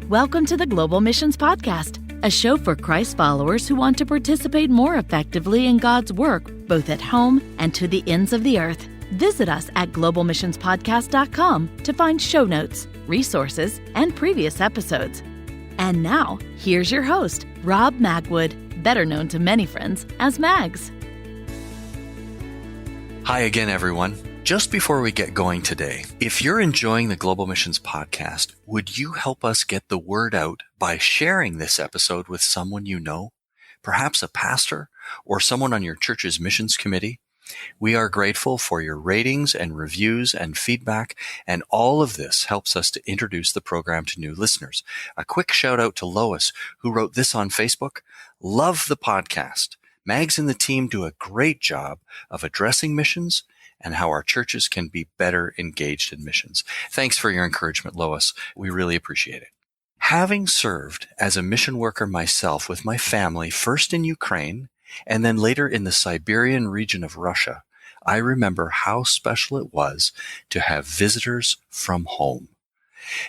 Welcome to the Global Missions Podcast, a show for Christ followers who want to participate more effectively in God's work, both at home and to the ends of the earth. Visit us at globalmissionspodcast.com to find show notes, resources, and previous episodes. And now, here's your host, Rob Magwood, better known to many friends as Mags. Hi again, everyone. Just before we get going today, if you're enjoying the Global Missions Podcast, would you help us get the word out by sharing this episode with someone you know, perhaps a pastor or someone on your church's missions committee? We are grateful for your ratings and reviews and feedback, and all of this helps us to introduce the program to new listeners. A quick shout out to Lois, who wrote this on Facebook. Love the podcast. Mags and the team do a great job of addressing missions and how our churches can be better engaged in missions. Thanks for your encouragement, Lois. We really appreciate it. Having served as a mission worker myself with my family, first in Ukraine and then later in the Siberian region of Russia, I remember how special it was to have visitors from home.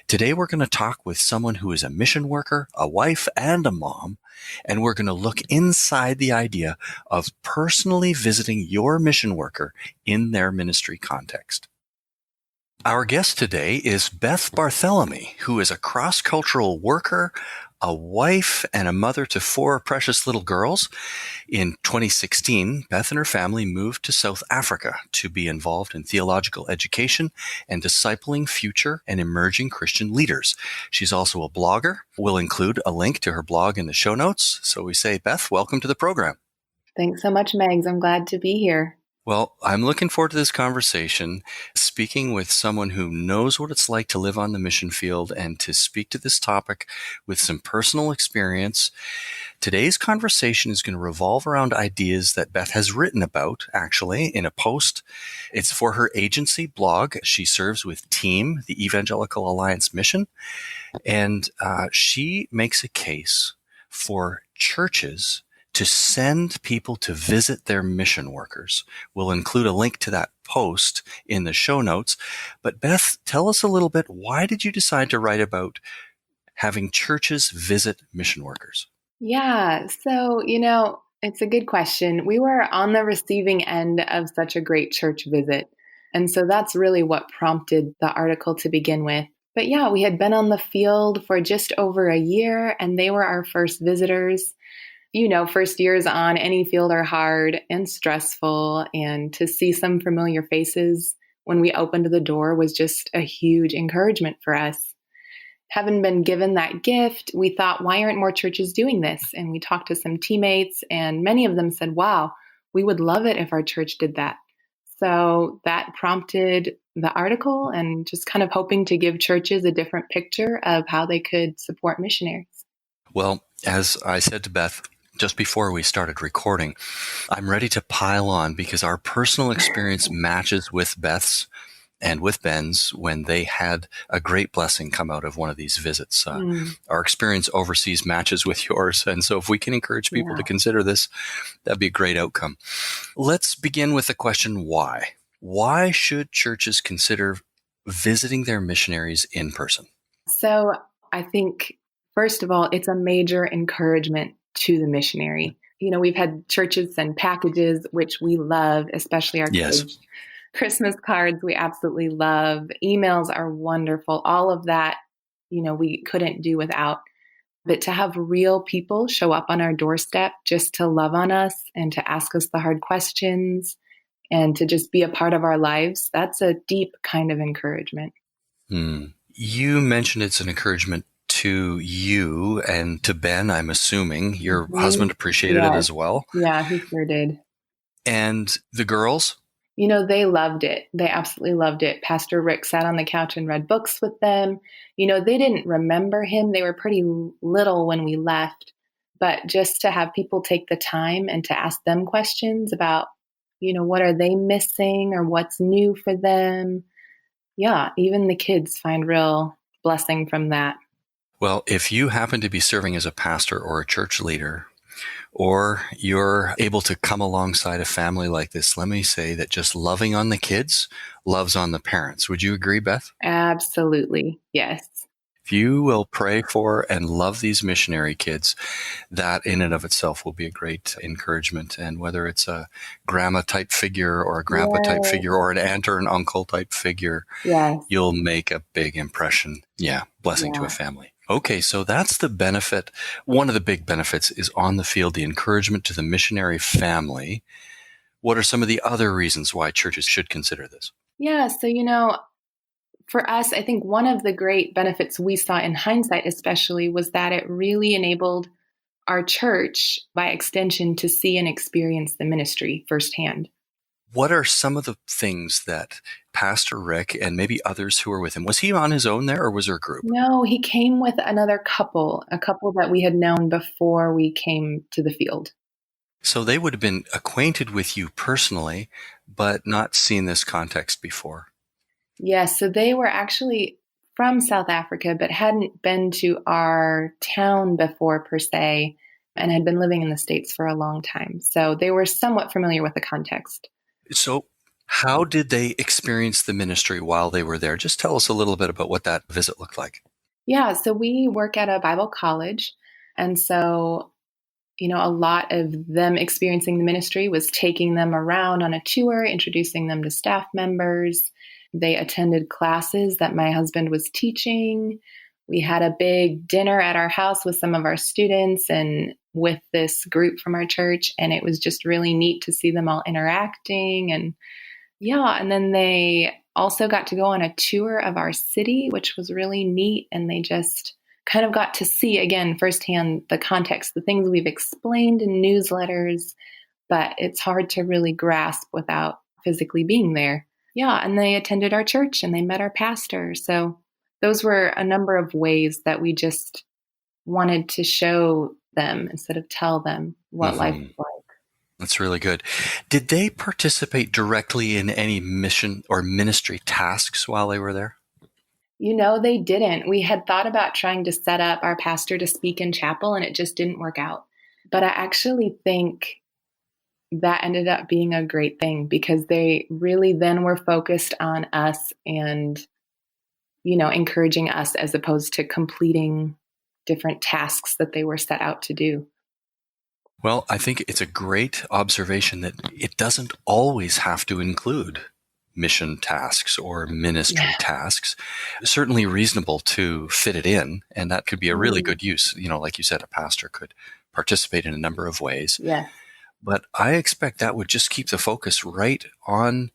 Today, we're going to talk with someone who is a mission worker, a wife, and a mom, and we're going to look inside the idea of personally visiting your mission worker in their ministry context. Our guest today is Beth Barthelemy, who is a cross-cultural worker, a wife, and a mother to 4 precious little girls. In 2016, Beth and her family moved to South Africa to be involved in theological education and discipling future and emerging Christian leaders. She's also a blogger. We'll include a link to her blog in the show notes. So we say, Beth, welcome to the program. Thanks so much, Megs. I'm glad to be here. Well, I'm looking forward to this conversation, speaking with someone who knows what it's like to live on the mission field and to speak to this topic with some personal experience. Today's conversation is going to revolve around ideas that Beth has written about, actually, in a post. It's for her agency blog. She serves with TEAM, the Evangelical Alliance Mission, and she makes a case for churches to send people to visit their mission workers. We'll include a link to that post in the show notes. But Beth, tell us a little bit, why did you decide to write about having churches visit mission workers? Yeah, so, it's a good question. We were on the receiving end of such a great church visit. And so that's really what prompted the article to begin with. But yeah, we had been on the field for just over a year, and they were our first visitors. First years on any field are hard and stressful, and to see some familiar faces when we opened the door was just a huge encouragement for us. Having been given that gift, we thought, why aren't more churches doing this? And we talked to some teammates, and many of them said, wow, we would love it if our church did that. So that prompted the article and just kind of hoping to give churches a different picture of how they could support missionaries. Well, as I said to Beth, just before we started recording, I'm ready to pile on because our personal experience matches with Beth's and with Ben's when they had a great blessing come out of one of these visits. Our experience overseas matches with yours. And so if we can encourage people to consider this, that'd be a great outcome. Let's begin with the question, why? Why should churches consider visiting their missionaries in person? So I think, first of all, it's a major encouragement to the missionary. We've had churches send packages, which we love, especially our kids. Christmas cards, we absolutely love. Emails are wonderful. All of that, we couldn't do without. But to have real people show up on our doorstep just to love on us and to ask us the hard questions and to just be a part of our lives, that's a deep kind of encouragement. You mentioned it's an encouragement to you and to Ben, I'm assuming. Your husband appreciated it as well. Yeah, he sure did. And the girls? They loved it. They absolutely loved it. Pastor Rick sat on the couch and read books with them. They didn't remember him. They were pretty little when we left. But just to have people take the time and to ask them questions about, what are they missing or what's new for them? Yeah, even the kids find real blessing from that. Well, if you happen to be serving as a pastor or a church leader, or you're able to come alongside a family like this, let me say that just loving on the kids loves on the parents. Would you agree, Beth? Absolutely. Yes. If you will pray for and love these missionary kids, that in and of itself will be a great encouragement. And whether it's a grandma type figure or a grandpa type Yes, figure or an aunt or an uncle type figure, yes, you'll make a big impression. Yeah, blessing to a yeah. family. Okay, so that's the benefit. One of the big benefits is on the field, the encouragement to the missionary family. What are some of the other reasons why churches should consider this? Yeah, so, for us, I think one of the great benefits we saw in hindsight, especially, was that it really enabled our church, by extension, to see and experience the ministry firsthand. What are some of the things that Pastor Rick and maybe others who were with him, was he on his own there or was there a group? No, he came with another couple, a couple that we had known before we came to the field. So they would have been acquainted with you personally, but not seen this context before. Yes, so they were actually from South Africa, but hadn't been to our town before per se, and had been living in the States for a long time. So they were somewhat familiar with the context. So how did they experience the ministry while they were there? Just tell us a little bit about what that visit looked like. Yeah, so we work at a Bible college. And so, a lot of them experiencing the ministry was taking them around on a tour, introducing them to staff members. They attended classes that my husband was teaching. We had a big dinner at our house with some of our students and with this group from our church. And it was just really neat to see them all interacting. And then they also got to go on a tour of our city, which was really neat. And they just kind of got to see, again, firsthand the context, the things we've explained in newsletters, but it's hard to really grasp without physically being there. Yeah, and they attended our church and they met our pastor. So those were a number of ways that we just wanted to show them instead of tell them what life was like. That's really good. Did they participate directly in any mission or ministry tasks while they were there? They didn't. We had thought about trying to set up our pastor to speak in chapel, and it just didn't work out. But I actually think that ended up being a great thing because they really then were focused on us and, encouraging us as opposed to completing different tasks that they were set out to do. Well, I think it's a great observation that it doesn't always have to include mission tasks or ministry tasks. Certainly reasonable to fit it in, and that could be a really good use. Like you said, a pastor could participate in a number of ways. Yeah. But I expect that would just keep the focus right on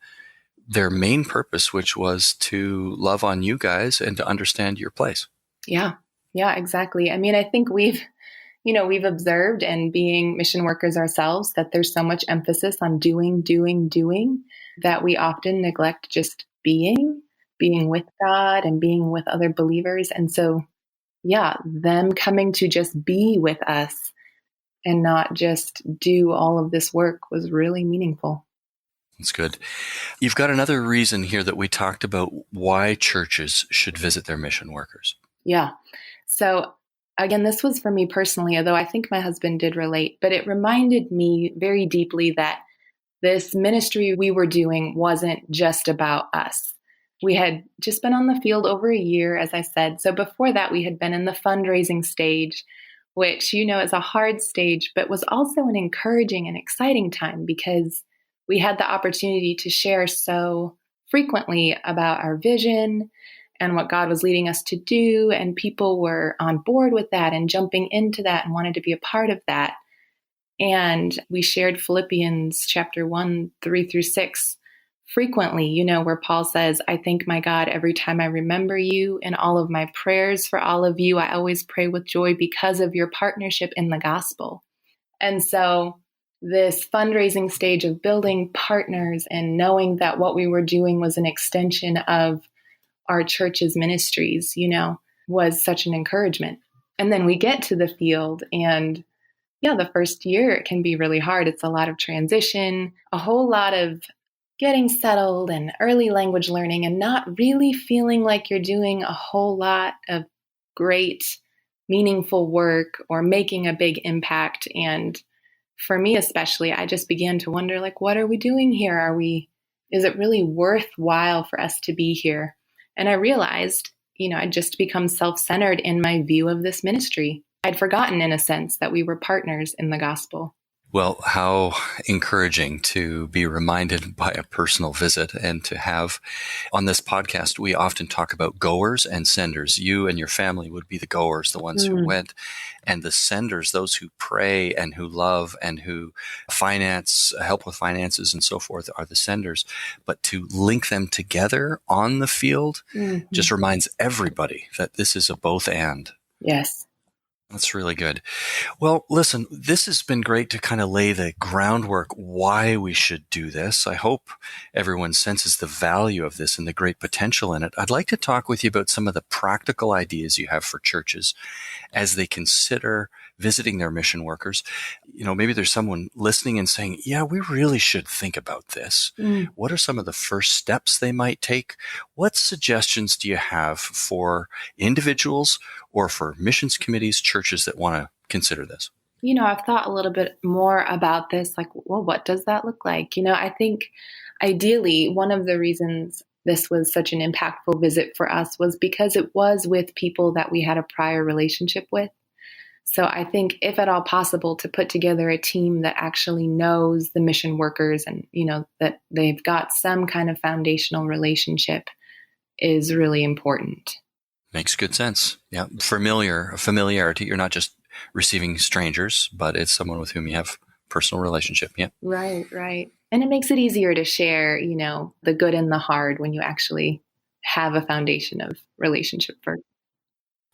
their main purpose, which was to love on you guys and to understand your place. Yeah. Yeah, exactly. I mean, I think we've observed, and being mission workers ourselves, that there's so much emphasis on doing, that we often neglect just being with God and being with other believers. And so, them coming to just be with us and not just do all of this work was really meaningful. That's good. You've got another reason here that we talked about why churches should visit their mission workers. Yeah. So again, this was for me personally, although I think my husband did relate, but it reminded me very deeply that this ministry we were doing wasn't just about us. We had just been on the field over a year, as I said. So before that, we had been in the fundraising stage, which, is a hard stage, but was also an encouraging and exciting time because we had the opportunity to share so frequently about our vision and what God was leading us to do. And people were on board with that and jumping into that and wanted to be a part of that. And we shared Philippians chapter 1, 3-6 frequently, where Paul says, I thank my God every time I remember you. In all of my prayers for all of you, I always pray with joy because of your partnership in the gospel. And so this fundraising stage of building partners and knowing that what we were doing was an extension of our church's ministries, was such an encouragement. And then we get to the field and the first year it can be really hard. It's a lot of transition, a whole lot of getting settled and early language learning and not really feeling like you're doing a whole lot of great, meaningful work or making a big impact. And for me especially, I just began to wonder, what are we doing here? Is it really worthwhile for us to be here? And I realized, I'd just become self-centered in my view of this ministry. I'd forgotten, in a sense, that we were partners in the gospel. Well, how encouraging to be reminded by a personal visit and to have on this podcast. We often talk about goers and senders. You and your family would be the goers, the ones who went, and the senders, those who pray and who love and who help with finances and so forth, are the senders. But to link them together on the field just reminds everybody that this is a both and. Yes. That's really good. Well, listen, this has been great to kind of lay the groundwork why we should do this. I hope everyone senses the value of this and the great potential in it. I'd like to talk with you about some of the practical ideas you have for churches as they consider visiting their mission workers. Maybe there's someone listening and saying, yeah, we really should think about this. What are some of the first steps they might take? What suggestions do you have for individuals or for missions committees, churches that want to consider this? I've thought a little bit more about this, like, well, what does that look like? I think ideally one of the reasons this was such an impactful visit for us was because it was with people that we had a prior relationship with. So I think if at all possible to put together a team that actually knows the mission workers and, that they've got some kind of foundational relationship is really important. Makes good sense. Yeah. Familiarity. You're not just receiving strangers, but it's someone with whom you have personal relationship. Yeah. Right. And it makes it easier to share, the good and the hard when you actually have a foundation of relationship first.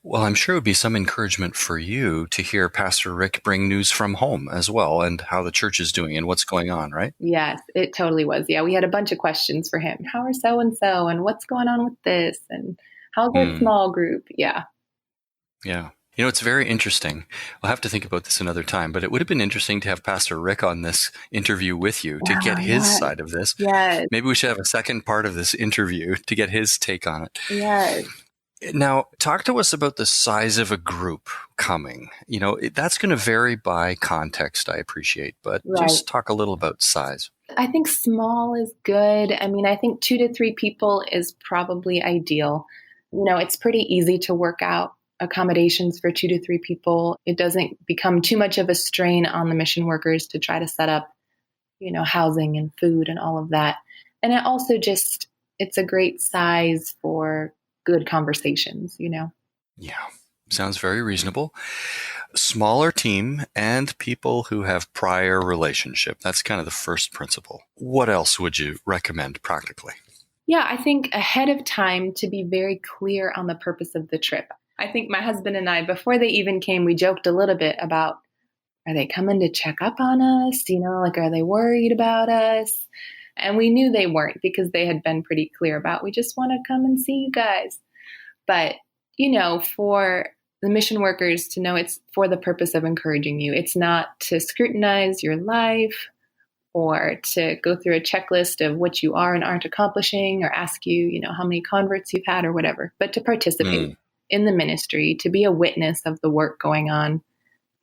Well, I'm sure it would be some encouragement for you to hear Pastor Rick bring news from home as well and how the church is doing and what's going on, right? Yes, it totally was. Yeah, we had a bunch of questions for him. How are so-and-so and what's going on with this and how's our small group? Yeah. Yeah. It's very interesting. I'll have to think about this another time, but it would have been interesting to have Pastor Rick on this interview with you to get his side of this. Yes. Maybe we should have a second part of this interview to get his take on it. Yes. Now, talk to us about the size of a group coming. That's going to vary by context, I appreciate, but just talk a little about size. I think small is good. I think 2 to 3 people is probably ideal. It's pretty easy to work out accommodations for 2 to 3 people. It doesn't become too much of a strain on the mission workers to try to set up, housing and food and all of that. And it also it's a great size for good conversations, Yeah. Sounds very reasonable. Smaller team and people who have prior relationship. That's kind of the first principle. What else would you recommend practically? Yeah, I think ahead of time to be very clear on the purpose of the trip. I think my husband and I, before they even came, we joked a little bit about, are they coming to check up on us? Are they worried about us? And we knew they weren't because they had been pretty clear about, we just want to come and see you guys. But, for the mission workers to know it's for the purpose of encouraging you. It's not to scrutinize your life or to go through a checklist of what you are and aren't accomplishing or ask you, how many converts you've had or whatever, but to participate in the ministry, to be a witness of the work going on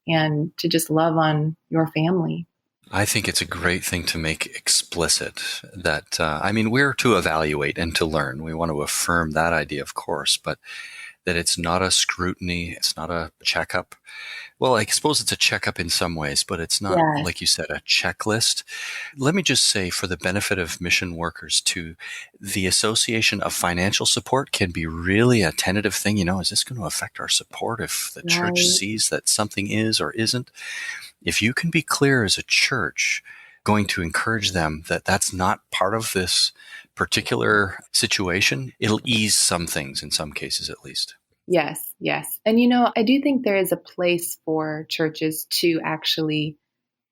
and to just love on your family. I think it's a great thing to make explicit that, we're to evaluate and to learn. We want to affirm that idea, of course, but that it's not a scrutiny. It's not a checkup. Well, I suppose it's a checkup in some ways, but it's not, like you said, a checklist. Let me just say, for the benefit of mission workers too, the association of financial support can be really a tentative thing. Is this going to affect our support if the church sees that something is or isn't? If you can be clear as a church, going to encourage them that that's not part of this particular situation, it'll ease some things in some cases at least. Yes. And, I do think there is a place for churches to actually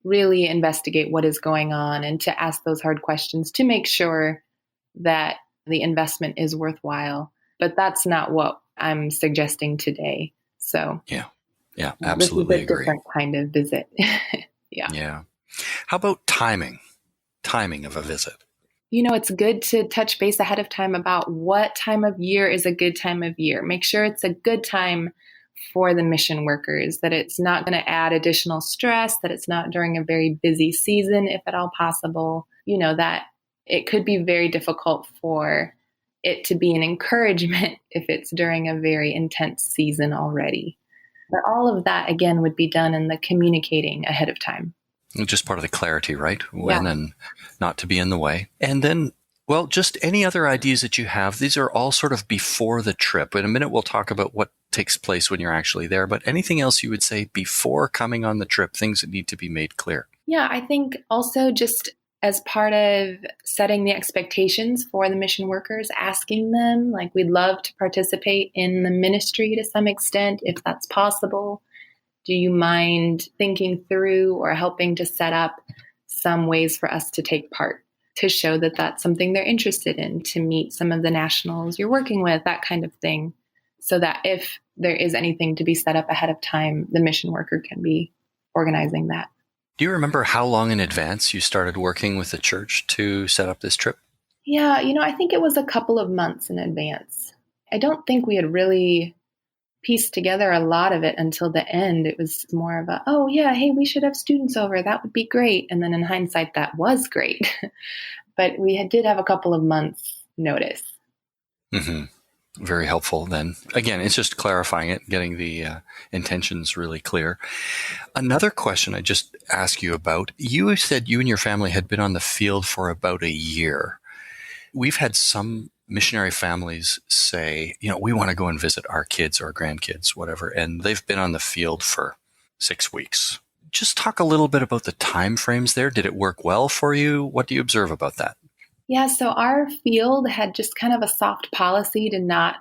really investigate what is going on and to ask those hard questions to make sure that the investment is worthwhile. But that's not what I'm suggesting today. So yeah, absolutely this is a different kind of visit. Yeah. How about timing of a visit? It's good to touch base ahead of time about what time of year is a good time of year. Make sure it's a good time for the mission workers, that it's not going to add additional stress, that it's not during a very busy season, if at all possible. That it could be very difficult for it to be an encouragement if it's during a very intense season already. But all of that, again, would be done in the communicating ahead of time. Just part of the clarity, right? When Yeah. and not to be in the way. And then, well, just any other ideas that you have. These are all sort of before the trip. In a minute, we'll talk about what takes place when you're actually there. But anything else you would say before coming on the trip, things that need to be made clear? Yeah, I think also just as part of setting the expectations for the mission workers, asking them, like, we'd love to participate in the ministry to some extent, if that's possible. Do you mind thinking through or helping to set up some ways for us to take part, to show that that's something they're interested in, to meet some of the nationals you're working with, that kind of thing, so that if there is anything to be set up ahead of time, the mission worker can be organizing that. Do you remember how long in advance you started working with the church to set up this trip? Yeah, I think it was a couple of months in advance. I don't think we had really pieced together a lot of it until the end. It was more of a, oh yeah, hey, we should have students over. That would be great. And then in hindsight, that was great. But we did have a couple of months notice. Mm-hmm. Very helpful then. Again, it's just clarifying it, getting the intentions really clear. Another question I just asked you about, you said you and your family had been on the field for about a year. We've had some missionary families say, we want to go and visit our kids or grandkids, whatever, and they've been on the field for 6 weeks. Just talk a little bit about the time frames there. Did it work well for you? What do you observe about that? Yeah, so our field had just kind of a soft policy to not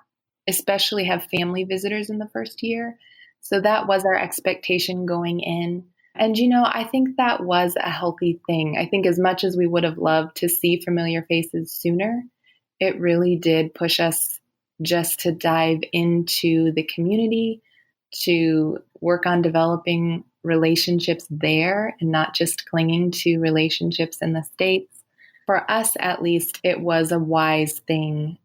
especially have family visitors in the first year. So that was our expectation going in. And, I think that was a healthy thing. I think as much as we would have loved to see familiar faces sooner, it really did push us just to dive into the community, to work on developing relationships there and not just clinging to relationships in the States. For us, at least, it was a wise thing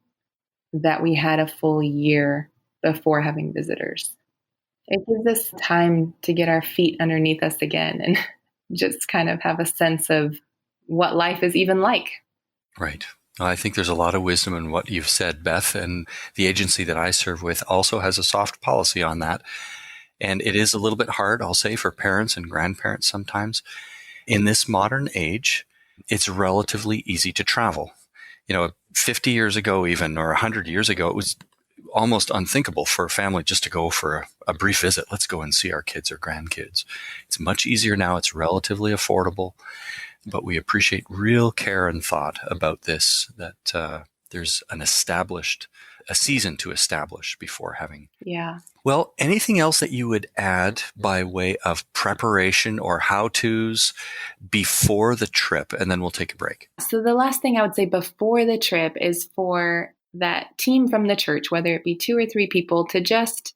that we had a full year before having visitors. It gives us time to get our feet underneath us again and just kind of have a sense of what life is even like. Right. I think there's a lot of wisdom in what you've said, Beth, and the agency that I serve with also has a soft policy on that. And it is a little bit hard, I'll say, for parents and grandparents sometimes. In this modern age, it's relatively easy to travel. 50 years ago even, or 100 years ago, it was almost unthinkable for a family just to go for a brief visit. Let's go and see our kids or grandkids. It's much easier now. It's relatively affordable, but we appreciate real care and thought about this, that there's a season to establish before having. Yeah. Well, anything else that you would add by way of preparation or how-tos before the trip? And then we'll take a break. So the last thing I would say before the trip is for that team from the church, whether it be 2 or 3 people, to just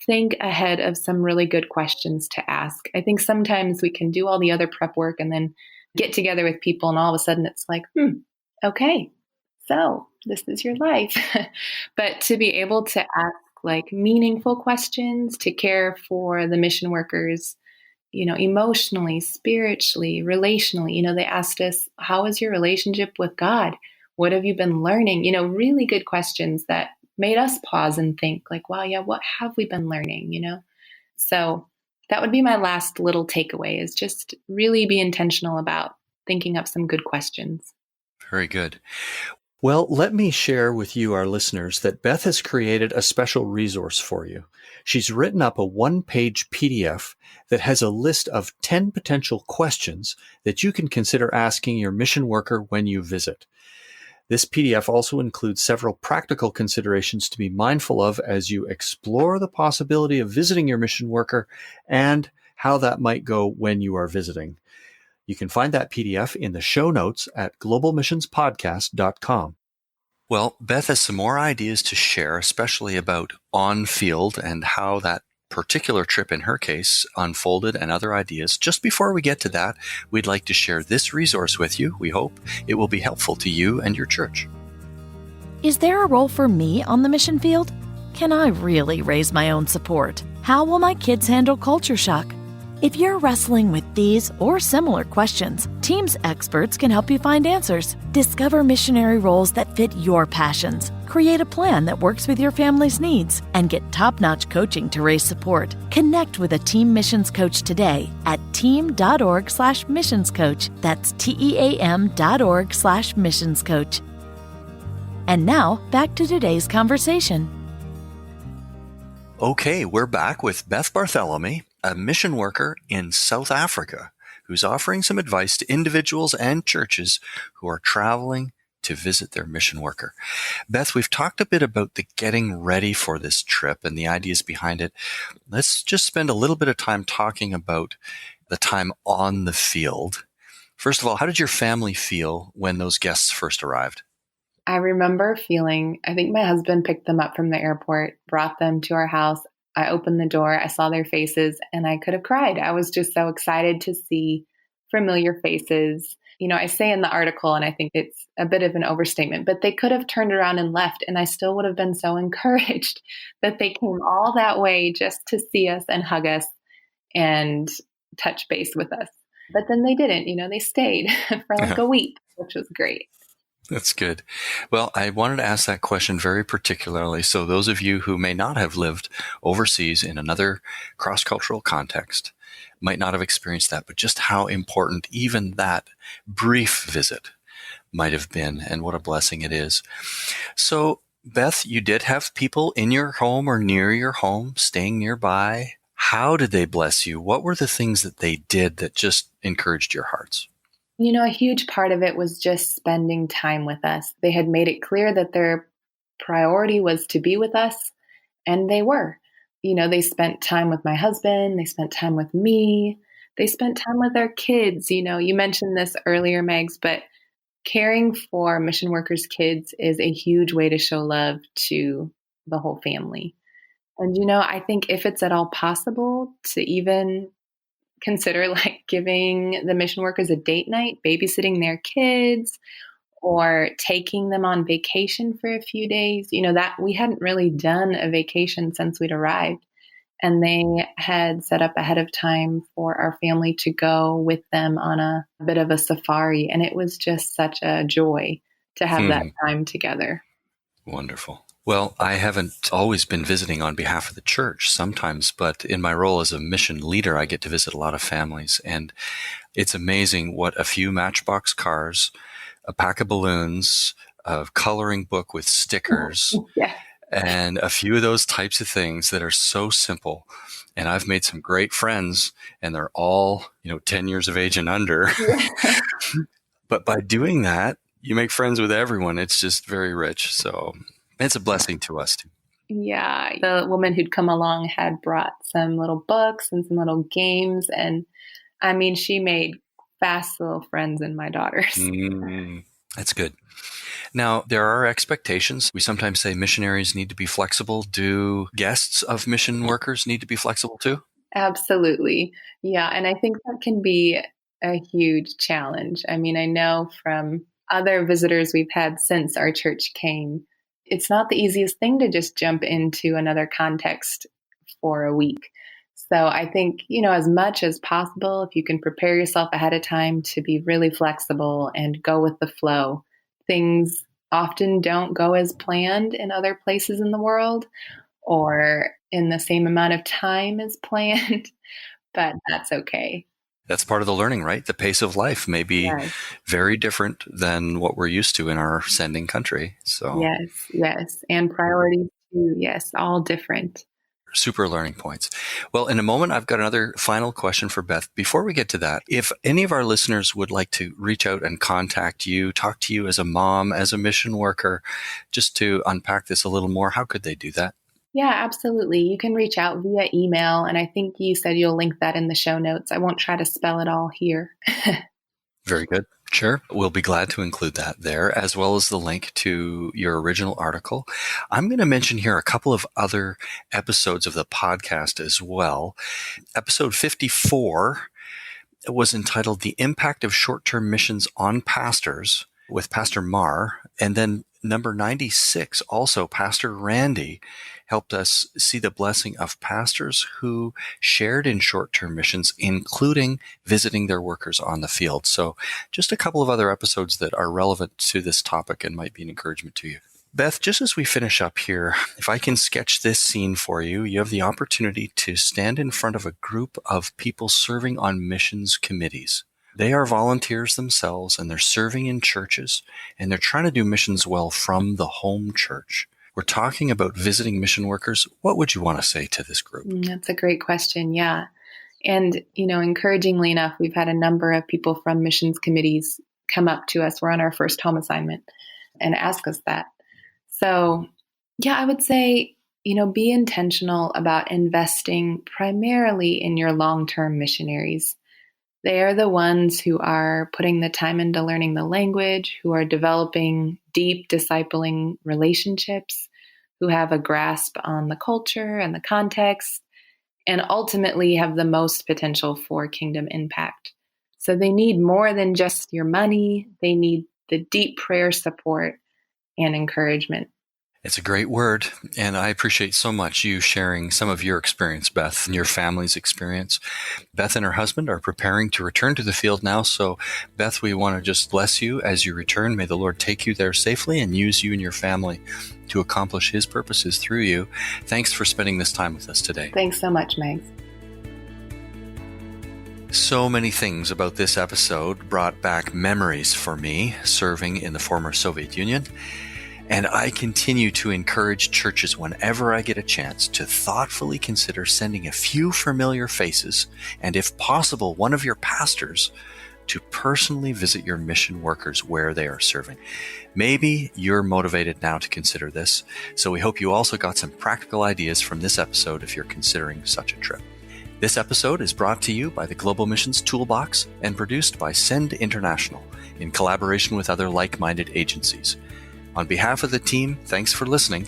think ahead of some really good questions to ask. I think sometimes we can do all the other prep work and then get together with people and all of a sudden it's like, okay, so this is your life. But to be able to ask meaningful questions, to care for the mission workers, emotionally, spiritually, relationally. They asked us, how is your relationship with God? What have you been learning? Really good questions that made us pause and think wow, yeah, what have we been learning? So that would be my last little takeaway, is just really be intentional about thinking up some good questions. Very good. Well, let me share with you, our listeners, that Beth has created a special resource for you. She's written up a 1-page PDF that has a list of 10 potential questions that you can consider asking your mission worker when you visit. This PDF also includes several practical considerations to be mindful of as you explore the possibility of visiting your mission worker and how that might go when you are visiting. You can find that PDF in the show notes at globalmissionspodcast.com. Well, Beth has some more ideas to share, especially about on-field and how that particular trip in her case unfolded and other ideas. Just before we get to that, we'd like to share this resource with you. We hope it will be helpful to you and your church. Is there a role for me on the mission field? Can I really raise my own support? How will my kids handle culture shock? If you're wrestling with these or similar questions, TEAM's experts can help you find answers. Discover missionary roles that fit your passions. Create a plan that works with your family's needs and get top-notch coaching to raise support. Connect with a Team Missions Coach today at team.org/missionscoach. That's TEAM.org/missionscoach. And now, back to today's conversation. Okay, we're back with Beth Barthelemy, a mission worker in South Africa, who's offering some advice to individuals and churches who are traveling to visit their mission worker. Beth, we've talked a bit about the getting ready for this trip and the ideas behind it. Let's just spend a little bit of time talking about the time on the field. First of all, how did your family feel when those guests first arrived? I remember feeling, I think my husband picked them up from the airport, brought them to our house. I opened the door, I saw their faces, and I could have cried. I was just so excited to see familiar faces. You know, I say in the article, and I think it's a bit of an overstatement, but they could have turned around and left, and I still would have been so encouraged that they came all that way just to see us and hug us and touch base with us. But then they didn't, they stayed for like a week, which was great. That's good. Well, I wanted to ask that question very particularly. So those of you who may not have lived overseas in another cross-cultural context might not have experienced that, but just how important even that brief visit might have been and what a blessing it is. So, Beth, you did have people in your home or near your home staying nearby. How did they bless you? What were the things that they did that just encouraged your hearts? A huge part of it was just spending time with us. They had made it clear that their priority was to be with us, and they were. They spent time with my husband. They spent time with me. They spent time with their kids. You mentioned this earlier, Megs, but caring for mission workers' kids is a huge way to show love to the whole family. And, I think if it's at all possible to even consider like giving the mission workers a date night, babysitting their kids, or taking them on vacation for a few days, that we hadn't really done a vacation since we'd arrived. And they had set up ahead of time for our family to go with them on a bit of a safari. And it was just such a joy to have that time together. Wonderful. Well, I haven't always been visiting on behalf of the church sometimes, but in my role as a mission leader, I get to visit a lot of families. And it's amazing what a few Matchbox cars, a pack of balloons, a coloring book with stickers, and a few of those types of things that are so simple. And I've made some great friends, and they're all, 10 years of age and under. But by doing that, you make friends with everyone. It's just very rich. So it's a blessing to us too. Yeah. The woman who'd come along had brought some little books and some little games. And she made fast little friends in my daughters. That's good. Now, there are expectations. We sometimes say missionaries need to be flexible. Do guests of mission workers need to be flexible too? Absolutely. Yeah. And I think that can be a huge challenge. I know from other visitors we've had since our church came, it's not the easiest thing to just jump into another context for a week. So I think, as much as possible, if you can prepare yourself ahead of time to be really flexible and go with the flow. Things often don't go as planned in other places in the world or in the same amount of time as planned, but that's okay. That's part of the learning, right? The pace of life may be very different than what we're used to in our sending country. So Yes. And priorities too. Yes, all different. Super learning points. Well, in a moment, I've got another final question for Beth. Before we get to that, if any of our listeners would like to reach out and contact you, talk to you as a mom, as a mission worker, just to unpack this a little more, how could they do that? Yeah, absolutely. You can reach out via email, and I think you said you'll link that in the show notes. I won't try to spell it all here. Very good. Sure. We'll be glad to include that there, as well as the link to your original article. I'm going to mention here a couple of other episodes of the podcast as well. Episode 54 was entitled The Impact of Short-Term Missions on Pastors with Pastor Marr. And then number 96, also Pastor Randy helped us see the blessing of pastors who shared in short-term missions, including visiting their workers on the field. So just a couple of other episodes that are relevant to this topic and might be an encouragement to you. Beth, just as we finish up here, if I can sketch this scene for you, you have the opportunity to stand in front of a group of people serving on missions committees. They are volunteers themselves, and they're serving in churches, and they're trying to do missions well from the home church. We're talking about visiting mission workers. What would you want to say to this group? That's a great question. Yeah. And, encouragingly enough, we've had a number of people from missions committees come up to us. We're on our first home assignment and ask us that. So, yeah, I would say, be intentional about investing primarily in your long-term missionaries. They are the ones who are putting the time into learning the language, who are developing deep discipling relationships, who have a grasp on the culture and the context, and ultimately have the most potential for kingdom impact. So they need more than just your money. They need the deep prayer support and encouragement. It's a great word, and I appreciate so much you sharing some of your experience, Beth, and your family's experience. Beth and her husband are preparing to return to the field now, so Beth, we want to just bless you as you return. May the Lord take you there safely and use you and your family to accomplish His purposes through you. Thanks for spending this time with us today. Thanks so much, Meg. So many things about this episode brought back memories for me serving in the former Soviet Union. And I continue to encourage churches whenever I get a chance to thoughtfully consider sending a few familiar faces, and if possible, one of your pastors, to personally visit your mission workers where they are serving. Maybe you're motivated now to consider this, so we hope you also got some practical ideas from this episode if you're considering such a trip. This episode is brought to you by the Global Missions Toolbox and produced by Send International in collaboration with other like-minded agencies. On behalf of the team, thanks for listening.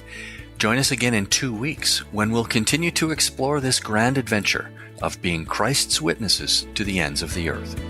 Join us again in 2 weeks when we'll continue to explore this grand adventure of being Christ's witnesses to the ends of the earth.